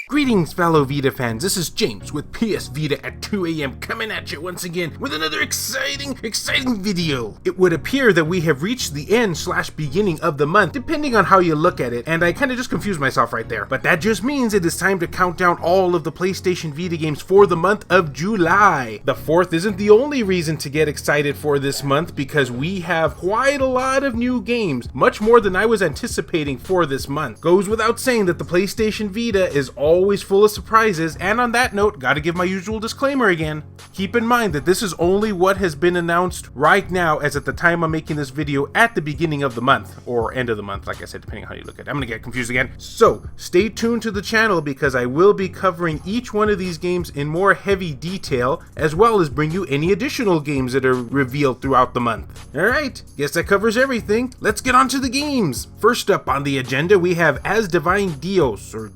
Greetings fellow Vita fans, this is James with PS Vita at 2 AM coming at you once again with another exciting video. It would appear that we have reached the end/beginning of the month, depending on how you look at it, and I kinda just confused myself right there. But that just means it is time to count down all of the PlayStation Vita games for the month of July. The 4th isn't the only reason to get excited for this month, because we have quite a lot of new games, much more than I was anticipating for this month. Goes without saying that the PlayStation Vita is always full of surprises, and on that note, gotta give my usual disclaimer again. Keep in mind that this is only what has been announced right now, as at the time I'm making this video at the beginning of the month, or end of the month, like I said, depending on how you look at it. I'm gonna get confused again. So, stay tuned to the channel because I will be covering each one of these games in more heavy detail, as well as bring you any additional games that are revealed throughout the month. Alright, guess that covers everything. Let's get on to the games. First up on the agenda, we have Asdivine Dios, or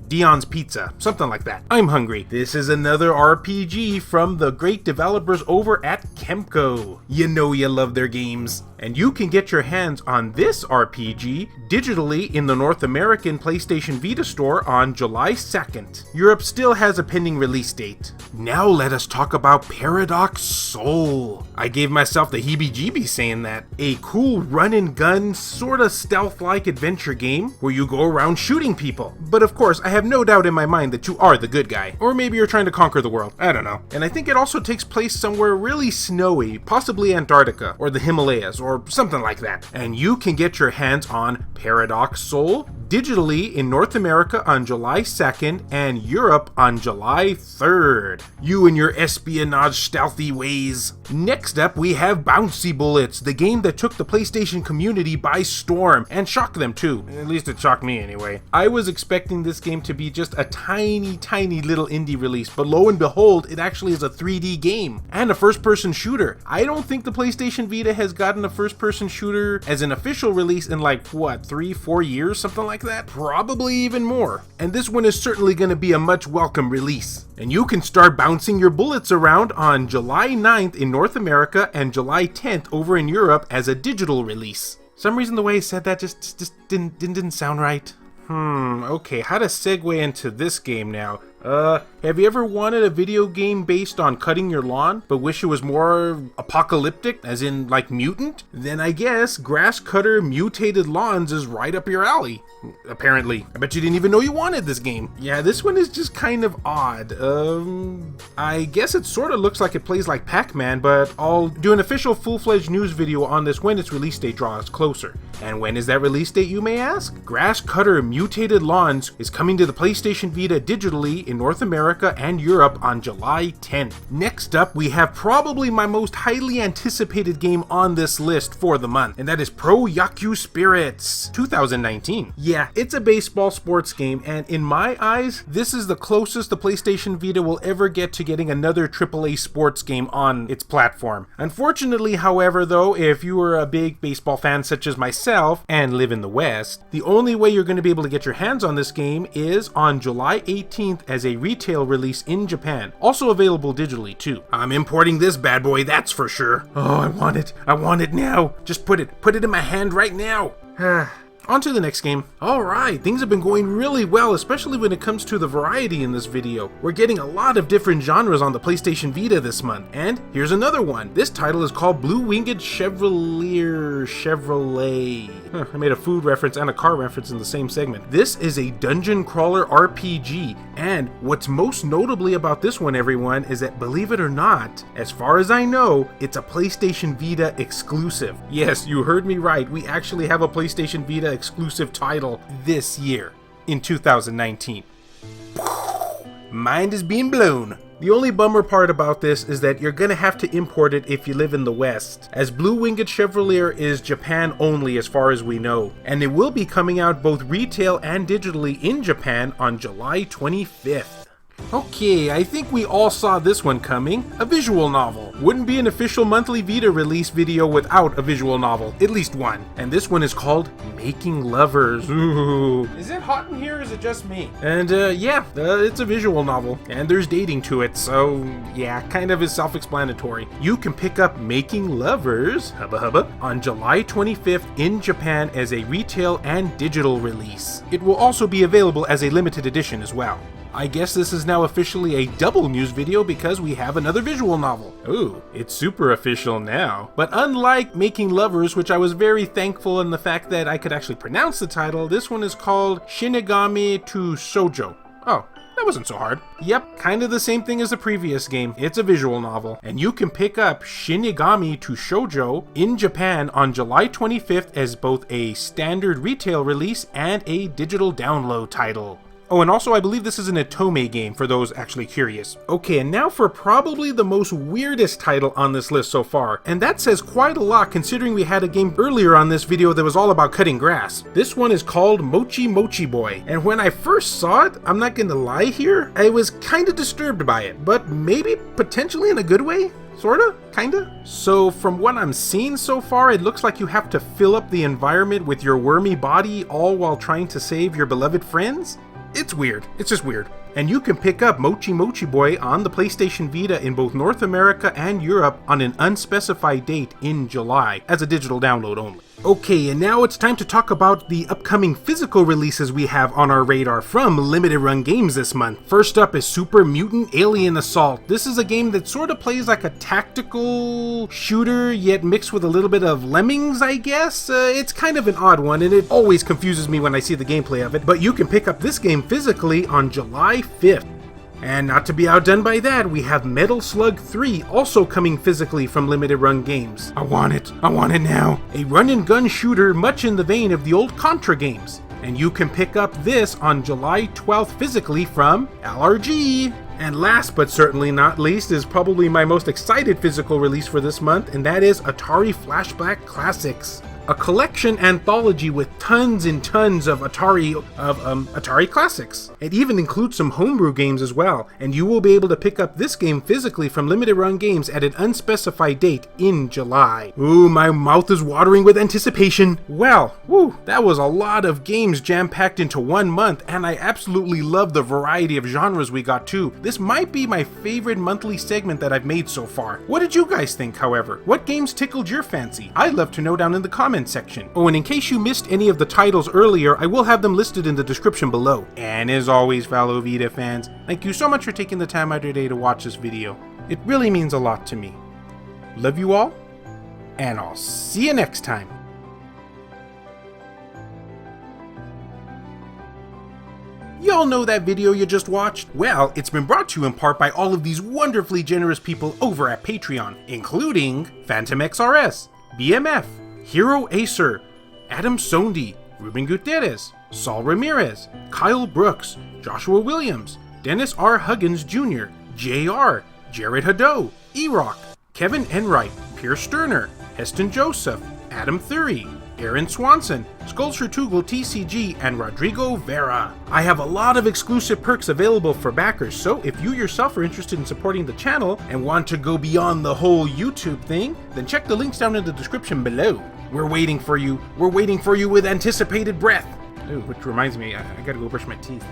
Dion's Pizza, something like that. I'm hungry. This is another RPG from the great developers over at Kemco. You know you love their games. And you can get your hands on this RPG digitally in the North American PlayStation Vita store on July 2nd. Europe still has a pending release date. Now let us talk about Paradox Soul. I gave myself the heebie-jeebies saying that. A cool run-and-gun, sorta stealth-like adventure game where you go around shooting people. But of course, I have no doubt in my mind that you are the good guy. Or maybe you're trying to conquer the world. I don't know. And I think it also takes place somewhere really snowy, possibly Antarctica, or the Himalayas, or something like that. And you can get your hands on Paradox Soul digitally in North America on July 2nd and Europe on July 3rd. You and your espionage stealthy ways. Next up, we have Bouncy Bullets, the game that took the PlayStation community by storm, and shocked them too. At least it shocked me anyway. I was expecting this game to be just a tiny little indie release, but lo and behold, it actually is a 3D game and a first-person shooter. I don't think the PlayStation Vita has gotten a first-person shooter as an official release in like, what, 3-4 years, something like that? Probably even more. And this one is certainly going to be a much welcome release. And you can start bouncing your bullets around on July 9th in North America and July 10th over in Europe as a digital release. Some reason the way he said that just didn't sound right. Okay, how to segue into this game now? Have you ever wanted a video game based on cutting your lawn, but wish it was more apocalyptic, as in like Mutant? Then I guess Grass Cutter Mutated Lawns is right up your alley. Apparently. I bet you didn't even know you wanted this game. Yeah, this one is just kind of odd. I guess it sort of looks like it plays like Pac-Man, but I'll do an official full-fledged news video on this when its release date draws closer. And when is that release date, you may ask? Grass Cutter Mutated Lawns is coming to the PlayStation Vita digitally in North America and Europe on July 10th. Next up, we have probably my most highly anticipated game on this list for the month, and that is Pro Yakyuu Spirits 2019. Yeah, it's a baseball sports game, and in my eyes, this is the closest the PlayStation Vita will ever get to getting another AAA sports game on its platform. Unfortunately, however, though, if you are a big baseball fan such as myself and live in the West, the only way you're going to be able to get your hands on this game is on July 18th as a retail release in Japan. Also available digitally too. I'm importing this bad boy, that's for sure. Oh, I want it now. Just put it in my hand right now. On to the next game. Alright, things have been going really well, especially when it comes to the variety in this video. We're getting a lot of different genres on the PlayStation Vita this month, and here's another one. This title is called Blue-Winged Chevalier. I made a food reference and a car reference in the same segment. This is a dungeon crawler RPG, and what's most notably about this one, everyone, is that, believe it or not, as far as I know, it's a PlayStation Vita exclusive. Yes, you heard me right, we actually have a PlayStation Vita exclusive title this year, in 2019. Mind is being blown. The only bummer part about this is that you're gonna have to import it if you live in the West, as Blue-Winged Chevalier is Japan only as far as we know, and it will be coming out both retail and digitally in Japan on July 25th. Okay, I think we all saw this one coming. A visual novel. Wouldn't be an official monthly Vita release video without a visual novel. At least one. And this one is called Making Lovers. Ooh. Is it hot in here or is it just me? And it's a visual novel. And there's dating to it, so yeah, kind of is self-explanatory. You can pick up Making Lovers, hubba hubba, on July 25th in Japan as a retail and digital release. It will also be available as a limited edition as well. I guess this is now officially a double news video because we have another visual novel. Ooh, it's super official now. But unlike Making Lovers, which I was very thankful in the fact that I could actually pronounce the title, this one is called Shinigami to Shoujo. Oh, that wasn't so hard. Yep, kind of the same thing as the previous game. It's a visual novel, and you can pick up Shinigami to Shoujo in Japan on July 25th as both a standard retail release and a digital download title. Oh, and also I believe this is an Otome game for those actually curious. Okay, and now for probably the most weirdest title on this list so far, and that says quite a lot considering we had a game earlier on this video that was all about cutting grass. This one is called Mochi Mochi Boy, and when I first saw it, I'm not gonna lie here, I was kinda disturbed by it, but maybe potentially in a good way? Sorta? Kinda? So from what I'm seeing so far, it looks like you have to fill up the environment with your wormy body all while trying to save your beloved friends? It's weird. It's just weird. And you can pick up Mochi Mochi Boy on the PlayStation Vita in both North America and Europe on an unspecified date in July, as a digital download only. Okay, and now it's time to talk about the upcoming physical releases we have on our radar from Limited Run Games this month. First up is Super Mutant Alien Assault. This is a game that sort of plays like a tactical shooter, yet mixed with a little bit of Lemmings, I guess? It's kind of an odd one, and it always confuses me when I see the gameplay of it, but you can pick up this game physically on July 5th. And not to be outdone by that, we have Metal Slug 3 also coming physically from Limited Run Games. I want it now. A run and gun shooter much in the vein of the old Contra games. And you can pick up this on July 12th physically from LRG. And last but certainly not least is probably my most excited physical release for this month, and that is Atari Flashback Classics. A collection anthology with tons and tons of Atari classics. It even includes some homebrew games as well, and you will be able to pick up this game physically from Limited Run Games at an unspecified date in July. Ooh, my mouth is watering with anticipation. Well, that was a lot of games jam-packed into 1 month, and I absolutely love the variety of genres we got too. This might be my favorite monthly segment that I've made so far. What did you guys think, however? What games tickled your fancy? I'd love to know down in the comments section. Oh, and in case you missed any of the titles earlier, I will have them listed in the description below. And as always, fellow Vita fans, thank you so much for taking the time out of your day to watch this video. It really means a lot to me. Love you all, and I'll see you next time. Y'all know that video you just watched? Well, it's been brought to you in part by all of these wonderfully generous people over at Patreon, including Phantom XRS, BMF, Hero Acer, Adam Sondi, Ruben Gutierrez, Saul Ramirez, Kyle Brooks, Joshua Williams, Dennis R. Huggins Jr., JR, Jared Haddo, E-Rock, Kevin Enright, Pierce Sterner, Heston Joseph, Adam Thury, Aaron Swanson, Sculpture Tugel TCG, and Rodrigo Vera. I have a lot of exclusive perks available for backers, so if you yourself are interested in supporting the channel and want to go beyond the whole YouTube thing, then check the links down in the description below. We're waiting for you. We're waiting for you with anticipated breath. Ooh, which reminds me, I gotta go brush my teeth.